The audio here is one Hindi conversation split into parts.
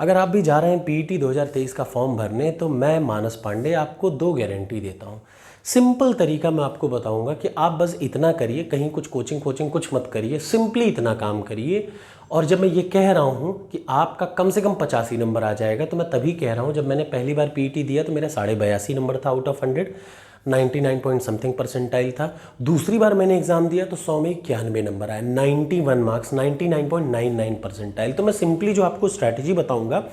अगर आप भी जा रहे हैं पीईटी 2023 का फॉर्म भरने, तो मैं मानस पांडे आपको 2 गारंटी देता हूँ। सिंपल तरीका मैं आपको बताऊंगा कि आप बस इतना करिए, कहीं कुछ कोचिंग कुछ मत करिए, सिंपली इतना काम करिए। और जब मैं ये कह रहा हूँ कि आपका कम से कम 85 नंबर आ जाएगा, तो मैं तभी कह रहा हूँ, जब मैंने पहली बार पीईटी दिया तो मेरा 82.5 नंबर था out of 100, 99 point something percentile था। दूसरी बार मैंने एग्जाम दिया तो 100 में 91 नंबर आया, 91 मार्क्स, 99.99 परसेंटाइल। तो मैं सिंपली जो आपको स्ट्रैटेजी बताऊंगा,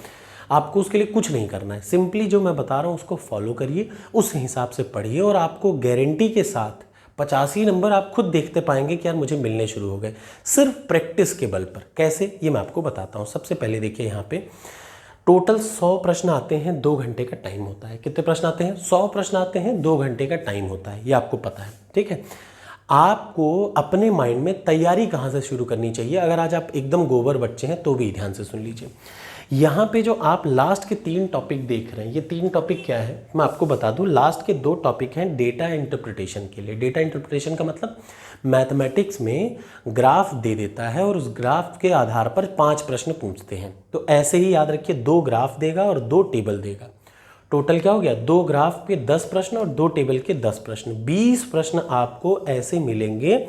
आपको उसके लिए कुछ नहीं करना है, सिंपली जो मैं बता रहा हूँ उसको फॉलो करिए, उस हिसाब से पढ़िए, और आपको गारंटी के साथ 85 नंबर आप खुद देखते पाएंगे कि यार मुझे मिलने शुरू हो गए, सिर्फ प्रैक्टिस के बल पर। कैसे, ये मैं आपको बताता हूँ। सबसे पहले देखिए, यहाँ पे टोटल 100 प्रश्न आते हैं, 2 घंटे का टाइम होता है। कितने प्रश्न आते हैं? 100 प्रश्न आते हैं, 2 घंटे का टाइम होता है, ये आपको पता है, ठीक है। आपको अपने माइंड में तैयारी कहाँ से शुरू करनी चाहिए? अगर आज आप एकदम गोबर बच्चे हैं तो भी ध्यान से सुन लीजिए। यहाँ पे जो आप लास्ट के 3 टॉपिक देख रहे हैं, ये 3 टॉपिक क्या है मैं आपको बता दूं। लास्ट के 2 टॉपिक हैं डेटा इंटरप्रिटेशन के लिए। डेटा इंटरप्रिटेशन का मतलब मैथमेटिक्स में ग्राफ दे देता है और उस ग्राफ के आधार पर 5 प्रश्न पूछते हैं। तो ऐसे ही याद रखिए, 2 ग्राफ देगा और 2 टेबल देगा। टोटल क्या हो गया? 2 ग्राफ के 10 प्रश्न और 2 टेबल के 10 प्रश्न, 20 प्रश्न आपको ऐसे मिलेंगे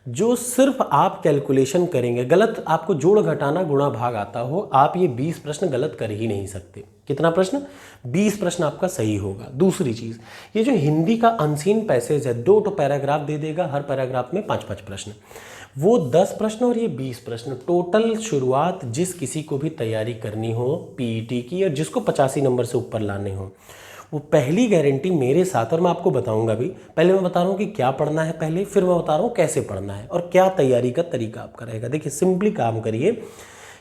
जो सिर्फ आप कैलकुलेशन करेंगे। गलत आपको जोड़ घटाना गुणा भाग आता हो, आप ये 20 प्रश्न गलत कर ही नहीं सकते। कितना प्रश्न? 20 प्रश्न आपका सही होगा। दूसरी चीज़, ये जो हिंदी का अनसीन पैसेज है, 2 पैराग्राफ दे देगा, हर पैराग्राफ में 5-5 प्रश्न, वो 10 प्रश्न और ये 20 प्रश्न। टोटल शुरुआत जिस किसी को भी तैयारी करनी हो पीईटी की, और जिसको 85 नंबर से ऊपर लाने हो, वो पहली गारंटी मेरे साथ, और मैं आपको बताऊंगा भी। पहले मैं बता रहा हूँ कि क्या पढ़ना है पहले, फिर मैं बता रहा हूँ कैसे पढ़ना है और क्या तैयारी का तरीका आपका रहेगा। देखिए, सिंपली काम करिए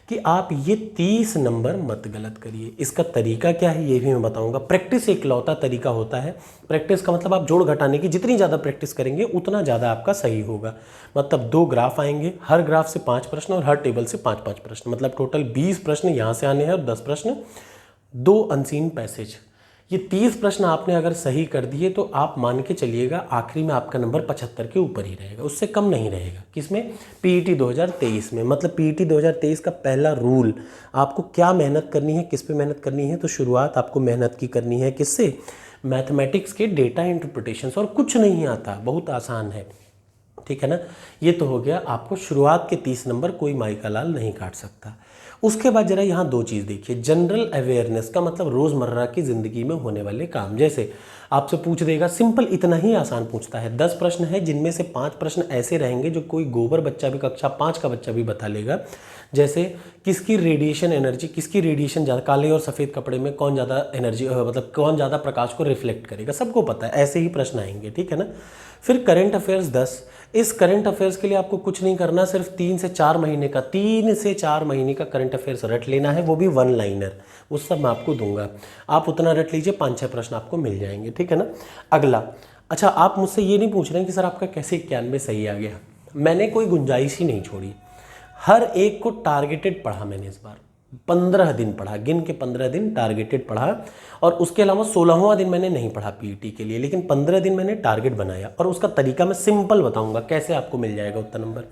कि आप ये 30 नंबर मत गलत करिए। इसका तरीका क्या है ये भी मैं बताऊंगा। प्रैक्टिस एक लौता तरीका होता है। प्रैक्टिस का मतलब आप जोड़ घटाने की जितनी ज़्यादा प्रैक्टिस करेंगे उतना ज़्यादा आपका सही होगा। मतलब 2 ग्राफ आएंगे, हर ग्राफ से 5 प्रश्न और हर टेबल से 5-5 प्रश्न, मतलब टोटल 20 प्रश्न यहाँ से आने हैं और 10 प्रश्न 2 अनसीन पैसेज। ये 30 प्रश्न आपने अगर सही कर दिए तो आप मान के चलिएगा आखिरी में आपका नंबर 75 के ऊपर ही रहेगा, उससे कम नहीं रहेगा। किसमें? पीईटी 2023 में। मतलब पीईटी 2023 का पहला रूल, आपको क्या मेहनत करनी है, किस पे मेहनत करनी है? तो शुरुआत आपको मेहनत की करनी है किससे? मैथमेटिक्स के डेटा इंटरप्रिटेशन से। और कुछ नहीं आता, बहुत आसान है, ठीक है ना। ये तो हो गया, आपको शुरुआत के 30 नंबर कोई माई का लाल नहीं काट सकता। उसके बाद जरा यहाँ 2 चीज़ देखिए। जनरल अवेयरनेस का मतलब रोज़मर्रा की ज़िंदगी में होने वाले काम। जैसे आपसे पूछ देगा, सिंपल इतना ही आसान पूछता है। 10 प्रश्न है, जिनमें से 5 प्रश्न ऐसे रहेंगे जो कोई गोबर बच्चा भी, कक्षा 5 का बच्चा भी बता लेगा। जैसे किसकी रेडिएशन एनर्जी, किसकी रेडिएशन ज़्यादा, काले और सफ़ेद कपड़े में कौन ज़्यादा एनर्जी, मतलब कौन ज़्यादा प्रकाश को रिफ्लेक्ट करेगा, सबको पता है। ऐसे ही प्रश्न आएंगे, ठीक है ना। फिर करंट अफेयर्स 10। इस करंट अफेयर्स के लिए आपको कुछ नहीं करना, सिर्फ 3 से 4 महीने का, 3 से 4 महीने का करंट अफेयर्स रट लेना है, वो भी 1 लाइनर। वो सब मैं आपको दूंगा, आप उतना रट लीजिए, 5-6 प्रश्न आपको मिल जाएंगे, ठीक है ना। अगला, अच्छा, आप मुझसे ये नहीं पूछ रहे हैं कि सर आपका कैसे 91 सही आ गया। मैंने कोई गुंजाइश ही नहीं छोड़ी, हर एक को टारगेटेड पढ़ा मैंने। इस बार 15 दिन पढ़ा, गिन के 15 दिन टारगेटेड पढ़ा, और उसके अलावा 16वां दिन मैंने नहीं पढ़ा पीईटी के लिए, लेकिन 15 दिन मैंने टारगेट बनाया। और उसका तरीका मैं सिंपल बताऊंगा कैसे आपको मिल जाएगा उतना नंबर।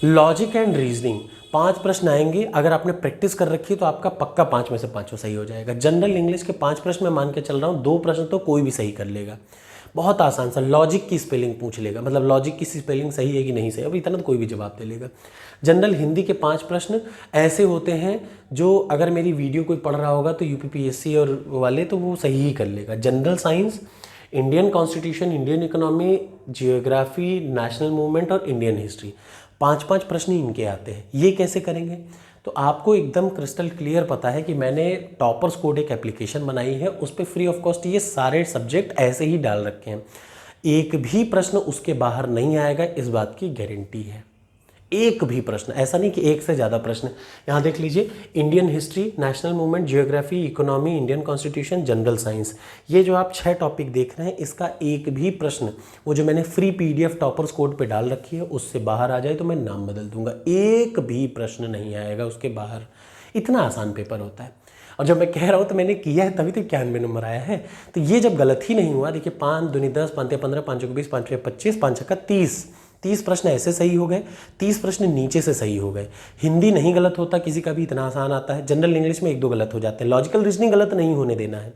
लॉजिक एंड रीजनिंग, 5 प्रश्न आएंगे, अगर आपने प्रैक्टिस कर रखी है तो आपका पक्का 5 में से 5 सही हो जाएगा। जनरल इंग्लिश के 5 प्रश्न मैं मान के चल रहा हूँ, 2 प्रश्न तो कोई भी सही कर लेगा। बहुत आसान सा, लॉजिक की स्पेलिंग पूछ लेगा, मतलब लॉजिक की स्पेलिंग सही है कि नहीं सही, अब इतना तो कोई भी जवाब दे लेगा। जनरल हिंदी के 5 प्रश्न ऐसे होते हैं जो अगर मेरी वीडियो कोई पढ़ रहा होगा तो यूपीपीएससी और वाले तो वो सही ही कर लेगा। General science, Indian constitution, Indian economy, geography, national movement और इंडियन हिस्ट्री, 5-5 प्रश्न इनके आते हैं। ये कैसे करेंगे? तो आपको एकदम क्रिस्टल क्लियर पता है कि मैंने टॉपर्स कोड एक एप्लीकेशन बनाई है, उस पर फ्री ऑफ कॉस्ट ये सारे सब्जेक्ट ऐसे ही डाल रखे हैं। एक भी प्रश्न उसके बाहर नहीं आएगा, इस बात की गारंटी है। एक भी प्रश्न, ऐसा नहीं कि एक से ज़्यादा प्रश्न। यहाँ देख लीजिए, Indian history, national movement, geography, economy, Indian constitution, general science, ये जो आप 6 टॉपिक देख रहे हैं, इसका एक भी प्रश्न वो जो मैंने फ्री पीडीएफ टॉपर्स कोड पे डाल रखी है उससे बाहर आ जाए तो मैं नाम बदल दूंगा। एक भी प्रश्न नहीं आएगा उसके बाहर, इतना आसान पेपर होता है। और जब मैं कह रहा हूँ तो मैंने किया है तभी तो 91 नंबर आया है। तो ये जब गलत ही नहीं हुआ, देखिए 5 दूनी 10, 5 15, 5 20, 5 25, 5 30, 30 प्रश्न ऐसे सही हो गए, 30 प्रश्न नीचे से सही हो गए। हिंदी नहीं गलत होता किसी का भी, इतना आसान आता है। जनरल इंग्लिश में 1-2 गलत हो जाते हैं। लॉजिकल रीजनिंग गलत नहीं होने देना है।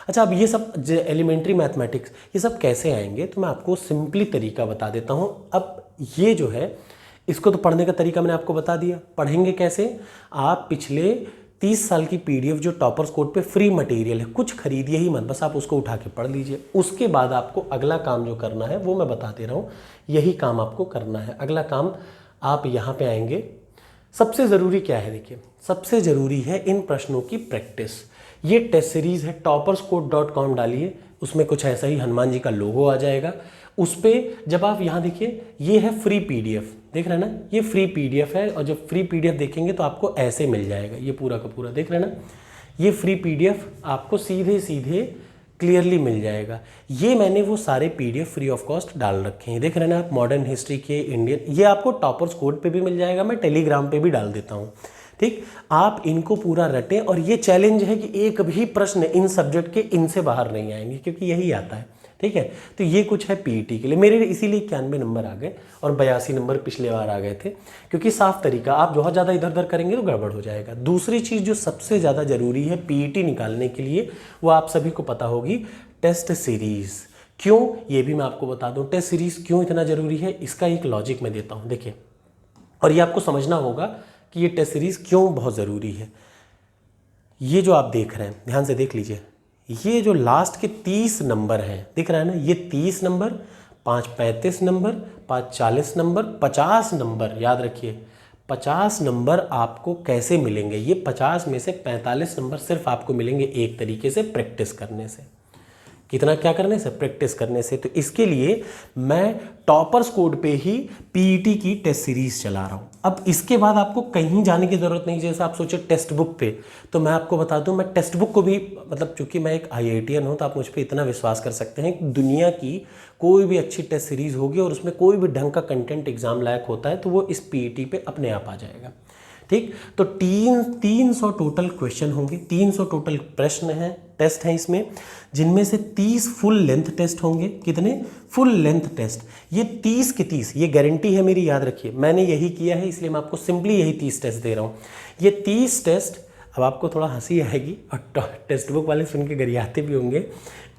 अच्छा, अब ये सब एलिमेंट्री मैथमेटिक्स ये सब कैसे आएंगे, तो मैं आपको सिंपली तरीका बता देता हूँ। अब ये जो है इसको तो पढ़ने का तरीका मैंने आपको बता दिया। पढ़ेंगे कैसे, आप पिछले 30 साल की पीडीएफ जो टॉपर्स कोड पे फ्री मटेरियल है, कुछ खरीदिए ही मत, बस आप उसको उठा के पढ़ लीजिए। उसके बाद आपको अगला काम जो करना है वो मैं बता दे रहा हूँ, यही काम आपको करना है। अगला काम आप यहाँ पे आएंगे। सबसे ज़रूरी क्या है, देखिए सबसे ज़रूरी है इन प्रश्नों की प्रैक्टिस। ये टेस्ट सीरीज़ है, topperscode.com डालिए, उसमें कुछ ऐसा ही हनुमान जी का लोगो आ जाएगा। उस पर जब आप यहाँ देखिए, ये है फ्री पीडीएफ, देख रहे हैं ना, ये फ्री पीडीएफ है। और जब फ्री पीडीएफ देखेंगे तो आपको ऐसे मिल जाएगा, ये पूरा का पूरा, देख रहे हैं ना, ये फ्री पीडीएफ आपको सीधे सीधे क्लियरली मिल जाएगा। ये मैंने वो सारे पीडीएफ फ्री ऑफ कॉस्ट डाल रखे हैं, देख रहे हैं ना आप, मॉडर्न हिस्ट्री के, इंडियन, ये आपको टॉपर्स कोड पे भी मिल जाएगा, मैं टेलीग्राम पे भी डाल देता हूँ। ठीक, आप इनको पूरा रटें। और ये चैलेंज है कि एक भी प्रश्न इन सब्जेक्ट के इनसे बाहर नहीं आएंगे, क्योंकि यही आता है। ठीक है, तो ये कुछ है पीईटी के लिए। मेरे इसीलिए 91 नंबर आ गए और 82 नंबर पिछले बार आ गए थे, क्योंकि साफ तरीका, आप बहुत ज़्यादा इधर उधर करेंगे तो गड़बड़ हो जाएगा। दूसरी चीज़ जो सबसे ज़्यादा ज़रूरी है पीईटी निकालने के लिए, वो आप सभी को पता होगी, टेस्ट सीरीज़। क्यों, ये भी मैं आपको बता दूं, टेस्ट सीरीज़ क्यों इतना ज़रूरी है, इसका एक लॉजिक मैं देता हूँ, देखिए। और ये आपको समझना होगा कि ये टेस्ट सीरीज़ क्यों बहुत ज़रूरी है। ये जो आप देख रहे हैं, ध्यान से देख लीजिए, ये जो लास्ट के 30 नंबर हैं, दिख रहा है ना, ये 30 नंबर, 5 35 नंबर, 5 40 नंबर, 50 नंबर, याद रखिए 50 नंबर आपको कैसे मिलेंगे। ये 50 में से 45 नंबर सिर्फ आपको मिलेंगे एक तरीके से, प्रैक्टिस करने से। कितना क्या करने से, प्रैक्टिस करने से। तो इसके लिए मैं टॉपर्स कोड पे ही पीईटी की टेस्ट सीरीज चला रहा हूँ। अब इसके बाद आपको कहीं जाने की ज़रूरत नहीं। जैसे आप सोचे टेक्स्ट बुक पे, तो मैं आपको बता दूं, मैं टेक्स्ट बुक को भी, मतलब चूंकि मैं एक आईआईटीएन हूँ, तो आप मुझ पर इतना विश्वास कर सकते हैं कि दुनिया की कोई भी अच्छी टेस्ट सीरीज़ होगी और उसमें कोई भी ढंग का कंटेंट एग्जाम लायक होता है, तो वो इस पीईटी पे अपने आप आ जाएगा। ठीक, तो 300 टोटल क्वेश्चन होंगे, 300 टोटल प्रश्न हैं, टेस्ट हैं इसमें, जिनमें से 30 फुल लेंथ टेस्ट होंगे। कितने फुल लेंथ टेस्ट, ये 30 के 30, ये गारंटी है मेरी, याद रखिए। मैंने यही किया है, इसलिए मैं आपको सिंपली यही 30 टेस्ट दे रहा हूँ। ये 30 टेस्ट, अब आपको थोड़ा हंसी आएगी और टेक्स्ट बुक वाले सुन के गरियाते भी होंगे,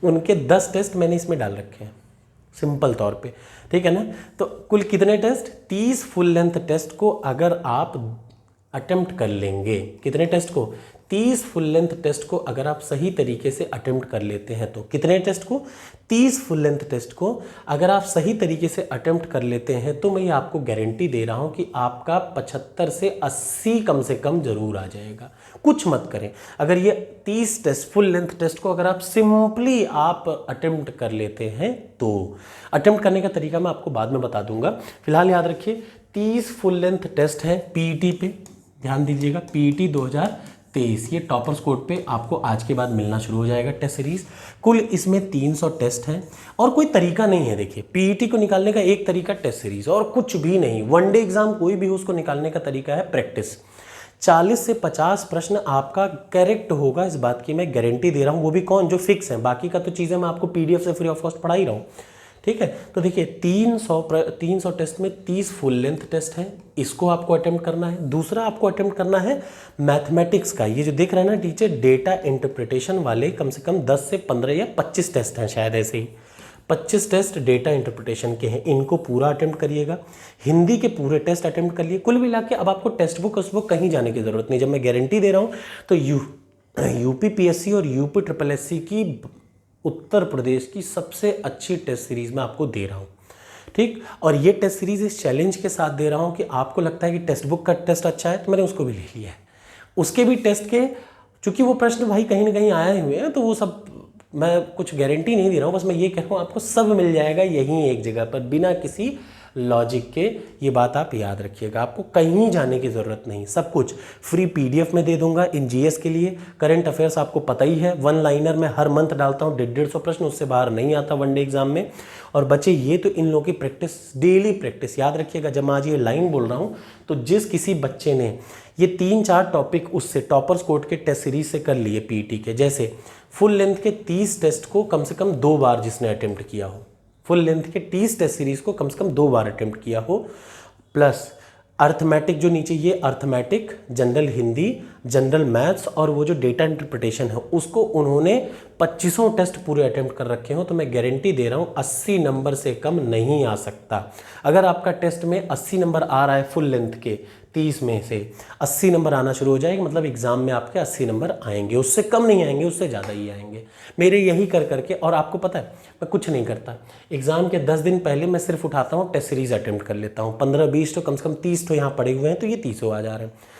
उनके 10 टेस्ट मैंने इसमें डाल रखे हैं सिंपल तौर पे। ठीक है ना, तो कुल कितने टेस्ट, 30 फुल लेंथ टेस्ट को अगर आप अटेम्प्ट कर लेंगे, कितने टेस्ट को, 30 फुल लेंथ टेस्ट को अगर आप सही तरीके से अटेम्प्ट कर लेते हैं, तो कितने टेस्ट को, 30 फुल लेंथ टेस्ट को अगर आप सही तरीके से अटेम्प्ट कर लेते हैं, तो मैं आपको गारंटी दे रहा हूं कि आपका 75 से 80 कम से कम जरूर आ जाएगा। कुछ मत करें, अगर ये 30 टेस्ट फुल लेंथ टेस्ट को अगर आप सिंपली आप अटेम्प्ट कर लेते हैं, तो अटेम्प्ट करने का तरीका मैं आपको बाद में बता दूंगा। फिलहाल याद रखिए 30 फुल लेंथ टेस्ट है पीईटी पे, ध्यान दीजिएगा, पीईटी 2023, ये टॉपर्स कोड पे आपको आज के बाद मिलना शुरू हो जाएगा टेस्ट सीरीज। कुल इसमें 300 टेस्ट हैं और कोई तरीका नहीं है। देखिए पीईटी को निकालने का एक तरीका टेस्ट सीरीज, और कुछ भी नहीं। वनडे एग्जाम कोई भी हो, उसको निकालने का तरीका है प्रैक्टिस। 40 से 50 प्रश्न आपका करेक्ट होगा, इस बात की मैं गारंटी दे रहा हूँ। वो भी कौन, जो फिक्स है, बाकी का तो चीज़ें मैं आपको पीडीएफ से फ्री ऑफ कॉस्ट पढ़ा ही रहा हूँ। ठीक है, तो देखिए 300 टेस्ट में 30 फुल लेंथ टेस्ट है, इसको आपको अटेम्प्ट करना है। दूसरा आपको अटेम्प्ट करना है मैथमेटिक्स का, ये जो देख रहे हैं ना टीचर, डेटा इंटरप्रिटेशन वाले कम से कम 10 से 15 या 25 टेस्ट हैं शायद, ऐसे ही 25 टेस्ट डेटा इंटरप्रिटेशन के हैं, इनको पूरा अटेम्प्ट करिएगा। हिंदी के पूरे टेस्ट अटेम्प्ट कर लिए। कुल मिला के अब आपको टेक्स्ट बुक उस बुक कहीं जाने की ज़रूरत नहीं। जब मैं गारंटी दे रहा हूँ तो यूपी पीएससी और यूपी ट्रिपल एससी की, उत्तर प्रदेश की सबसे अच्छी टेस्ट सीरीज़ मैं आपको दे रहा हूँ। ठीक, और ये टेस्ट सीरीज़ इस चैलेंज के साथ दे रहा हूँ कि आपको लगता है कि टेक्स्ट बुक का टेस्ट अच्छा है, तो मैंने उसको भी ले लिया है। उसके भी टेस्ट के, चूँकि वो प्रश्न भाई कहीं ना कहीं आए हुए हैं, तो वो सब मैं कुछ गारंटी नहीं दे रहा हूँ, बस मैं ये कह रहा हूँ आपको सब मिल जाएगा यहीं एक जगह पर, बिना किसी लॉजिक के। ये बात आप याद रखिएगा, आपको कहीं जाने की ज़रूरत नहीं। सब कुछ फ्री पीडीएफ में दे दूंगा। इन जीएस के लिए करंट अफेयर्स आपको पता ही है, 1 लाइनर में हर मंथ डालता हूँ, 150 प्रश्न, उससे बाहर नहीं आता वनडे एग्जाम में। और बच्चे ये तो इन लोगों की प्रैक्टिस, डेली प्रैक्टिस, याद रखिएगा। जब मैं आज ये लाइन बोल रहा हूँ, तो जिस किसी बच्चे ने ये 3-4 टॉपिक उससे टॉपर्स कोड के टेस्ट सीरीज से कर लिए पीईटी के, जैसे फुल लेंथ के 30 टेस्ट को कम से कम 2 बार जिसने अटेम्प्ट किया हो, फुल लेंथ के 30 टेस्ट सीरीज को कम से कम 2 बार अटेम्प्ट किया हो, प्लस अर्थमेटिक जो नीचे ये arithmetic, general Hindi, general maths और वो जो डेटा इंटरप्रिटेशन है उसको उन्होंने 2500 टेस्ट पूरे अटेम्प्ट कर रखे हो, तो मैं गारंटी दे रहा हूँ 80 नंबर से कम नहीं आ सकता। अगर आपका टेस्ट में 80 नंबर आ रहा है फुल लेंथ के 30 में से 80 नंबर आना शुरू हो जाएंगे, मतलब एग्जाम में आपके 80 नंबर आएंगे, उससे कम नहीं आएंगे, उससे ज़्यादा ही आएंगे मेरे यही कर करके। और आपको पता है मैं कुछ नहीं करता, एग्जाम के 10 दिन पहले मैं सिर्फ उठाता हूँ टेस्ट सीरीज अटेम्प्ट कर लेता हूँ, 15-20 तो कम से कम 30 तो यहाँ पड़े हुए हैं, तो ये 30 आ जा रहे हैं।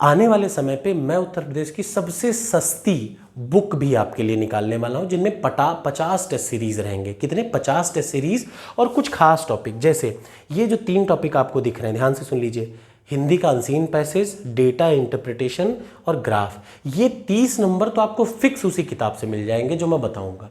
आने वाले समय पे मैं उत्तर प्रदेश की सबसे सस्ती बुक भी आपके लिए निकालने वाला हूँ, जिनमें 50 टेस्ट सीरीज रहेंगे। कितने? 50 टेस्ट सीरीज और कुछ खास टॉपिक, जैसे ये जो 3 टॉपिक आपको दिख रहे हैं, ध्यान से सुन लीजिए। हिंदी का अनसीन पैसेज, डेटा इंटरप्रिटेशन और ग्राफ, ये 30 नंबर तो आपको फिक्स उसी किताब से मिल जाएंगे जो मैं बताऊंगा।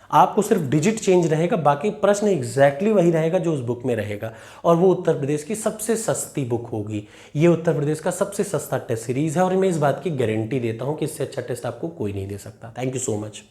आपको सिर्फ डिजिट चेंज रहेगा, बाकी प्रश्न एग्जैक्टली वही रहेगा जो उस बुक में रहेगा, और वो उत्तर प्रदेश की सबसे सस्ती बुक होगी। ये उत्तर प्रदेश का सबसे सस्ता टेस्ट सीरीज है और मैं इस बात की गारंटी देता हूं कि इससे अच्छा टेस्ट आपको कोई नहीं दे सकता। Thank you so much.